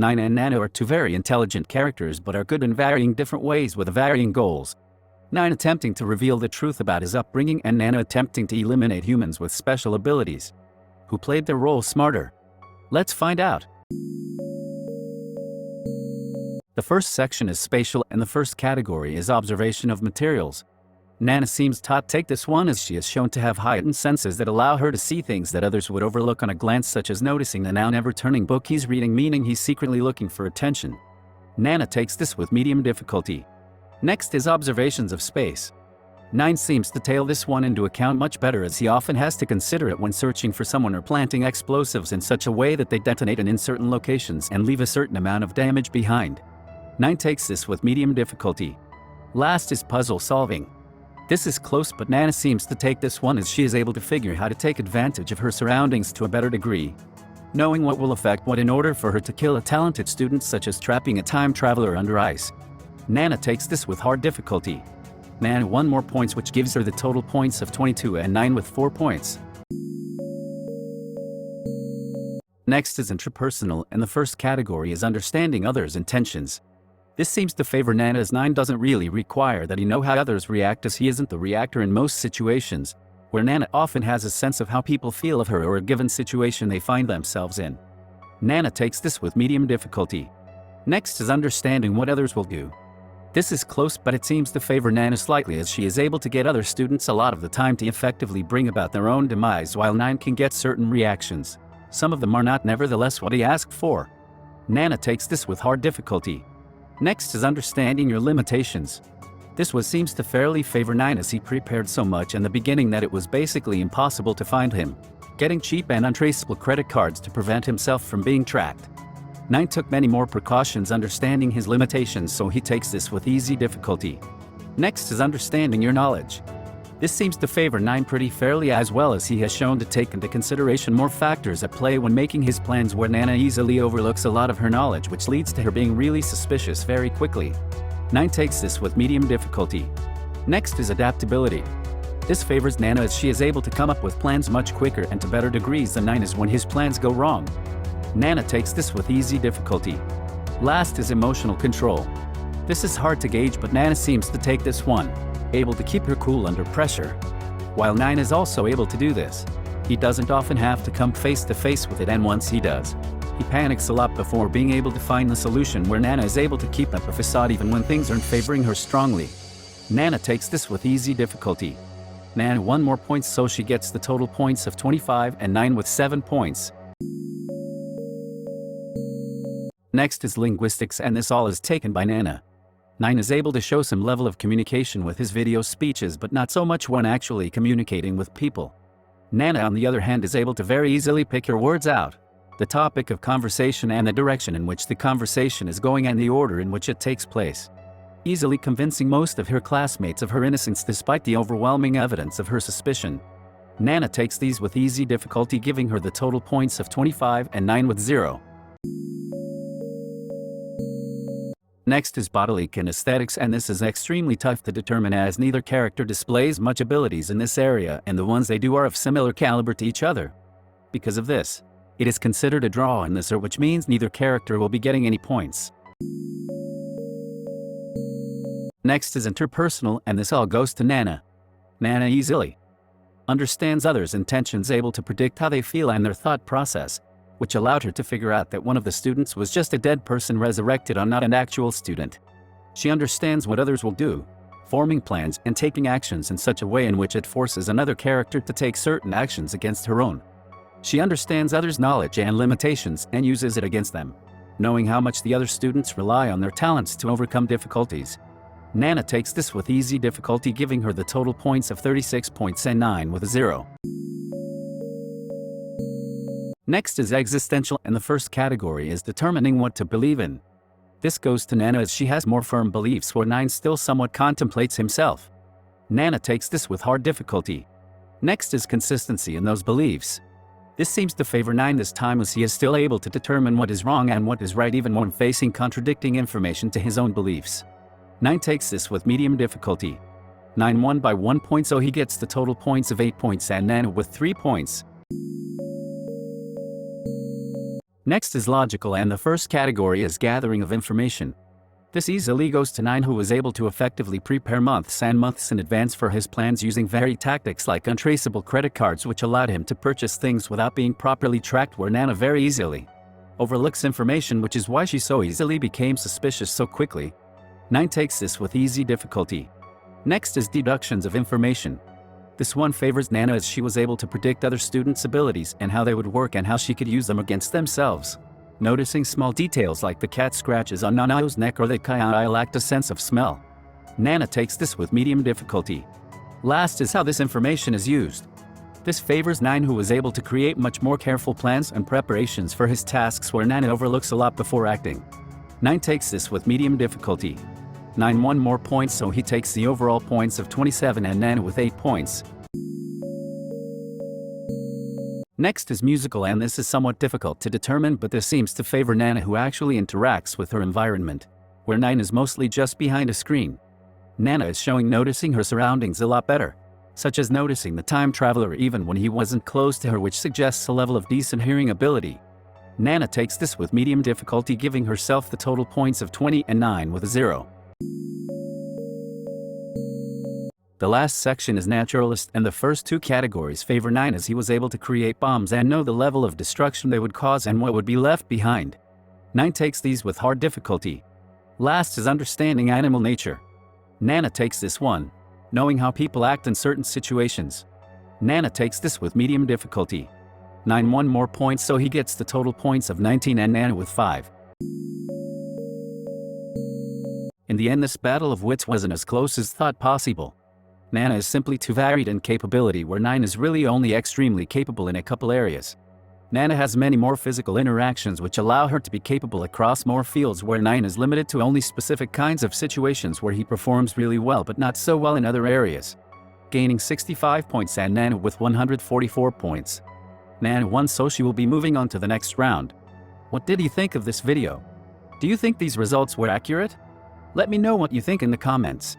9 and Nana are two very intelligent characters but are good in varying different ways with varying goals. 9 attempting to reveal the truth about his upbringing and Nana attempting to eliminate humans with special abilities. Who played their role smarter? Let's find out. The first section is spatial and the first category is observation of materials. Nana seems to take this one as she is shown to have heightened senses that allow her to see things that others would overlook on a glance, such as noticing the now never-turning book he's reading, meaning he's secretly looking for attention. Nana takes this with medium difficulty. Next is observations of space. 9 seems to take this one into account much better, as he often has to consider it when searching for someone or planting explosives in such a way that they detonate in certain locations and leave a certain amount of damage behind. 9 takes this with medium difficulty. Last is puzzle solving. This is close, but Nana seems to take this one as she is able to figure how to take advantage of her surroundings to a better degree, knowing what will affect what in order for her to kill a talented student, such as trapping a time traveler under ice. Nana takes this with hard difficulty. Nana 1 more points, which gives her the total points of 22 and 9 with 4 points. Next is interpersonal and the first category is understanding others' intentions. This seems to favor Nana as 9 doesn't really require that he know how others react, as he isn't the reactor in most situations, where Nana often has a sense of how people feel of her or a given situation they find themselves in. Nana takes this with medium difficulty. Next is understanding what others will do. This is close, but it seems to favor Nana slightly, as she is able to get other students a lot of the time to effectively bring about their own demise, while 9 can get certain reactions. Some of them are not nevertheless what he asked for. Nana takes this with hard difficulty. Next is understanding your limitations. This seems to fairly favor 9, as he prepared so much in the beginning that it was basically impossible to find him, getting cheap and untraceable credit cards to prevent himself from being tracked. 9 took many more precautions understanding his limitations, so he takes this with easy difficulty. Next is understanding your knowledge. This seems to favor 9 pretty fairly, as well as he has shown to take into consideration more factors at play when making his plans, where Nana easily overlooks a lot of her knowledge, which leads to her being really suspicious very quickly. 9 takes this with medium difficulty. Next is adaptability. This favors Nana, as she is able to come up with plans much quicker and to better degrees than 9 is when his plans go wrong. Nana takes this with easy difficulty. Last is emotional control. This is hard to gauge, but Nana seems to take this one, able to keep her cool under pressure. While 9 is also able to do this, he doesn't often have to come face to face with it, and once he does, he panics a lot before being able to find the solution, where Nana is able to keep up a facade even when things aren't favoring her strongly. Nana takes this with easy difficulty. Nana 1 more points, so she gets the total points of 25 and 9 with 7 points. Next is linguistics, and this all is taken by Nana. 9 is able to show some level of communication with his video speeches, but not so much when actually communicating with people. Nana, on the other hand, is able to very easily pick her words out, the topic of conversation and the direction in which the conversation is going and the order in which it takes place, easily convincing most of her classmates of her innocence despite the overwhelming evidence of her suspicion. Nana takes these with easy difficulty, giving her the total points of 25 and 9 with 0. Next is bodily kinesthetics, and this is extremely tough to determine, as neither character displays much abilities in this area, and the ones they do are of similar caliber to each other. Because of this, it is considered a draw in this, which means neither character will be getting any points. Next is interpersonal, and this all goes to Nana. Nana easily understands others' intentions, able to predict how they feel and their thought process, which allowed her to figure out that one of the students was just a dead person resurrected on, not an actual student. She understands what others will do, forming plans and taking actions in such a way in which it forces another character to take certain actions against her own. She understands others' knowledge and limitations and uses it against them, knowing how much the other students rely on their talents to overcome difficulties. Nana takes this with easy difficulty, giving her the total points of 36 points and 9 with a 0. Next is existential, and the first category is determining what to believe in. This goes to Nana, as she has more firm beliefs, where 9 still somewhat contemplates himself. Nana takes this with hard difficulty. Next is consistency in those beliefs. This seems to favor 9 this time, as he is still able to determine what is wrong and what is right, even when facing contradicting information to his own beliefs. 9 takes this with medium difficulty. 9 won by 1 point, so he gets the total points of 8 points and Nana with 3 points. Next is logical, and the first category is gathering of information. This easily goes to 9, who was able to effectively prepare months and months in advance for his plans using varied tactics like untraceable credit cards, which allowed him to purchase things without being properly tracked, where Nana very easily overlooks information, which is why she so easily became suspicious so quickly. 9 takes this with easy difficulty. Next is deductions of information. This one favors Nana, as she was able to predict other students' abilities and how they would work and how she could use them against themselves. Noticing small details like the cat scratches on Nana's neck or that Kai lacked a sense of smell. Nana takes this with medium difficulty. Last is how this information is used. This favors 9, who was able to create much more careful plans and preparations for his tasks, where Nana overlooks a lot before acting. 9 takes this with medium difficulty. 9 won more points, so he takes the overall points of 27 and Nana with 8 points. Next is musical, and this is somewhat difficult to determine, but this seems to favor Nana, who actually interacts with her environment, where 9 is mostly just behind a screen. Nana is showing noticing her surroundings a lot better, such as noticing the time traveler even when he wasn't close to her, which suggests a level of decent hearing ability. Nana takes this with medium difficulty, giving herself the total points of 20 and 9 with a 0. The last section is Naturalist, and the first 2 categories favor 9, as he was able to create bombs and know the level of destruction they would cause and what would be left behind. 9 takes these with hard difficulty. Last is understanding animal nature. Nana takes this one, knowing how people act in certain situations. Nana takes this with medium difficulty. 9 won more points, so he gets the total points of 19 and Nana with 5. In the end, this battle of wits wasn't as close as thought possible. Nana is simply too varied in capability, where 9 is really only extremely capable in a couple areas. Nana has many more physical interactions which allow her to be capable across more fields, where 9 is limited to only specific kinds of situations where he performs really well but not so well in other areas. Gaining 65 points and Nana with 144 points. Nana won, so she will be moving on to the next round. What did you think of this video? Do you think these results were accurate? Let me know what you think in the comments.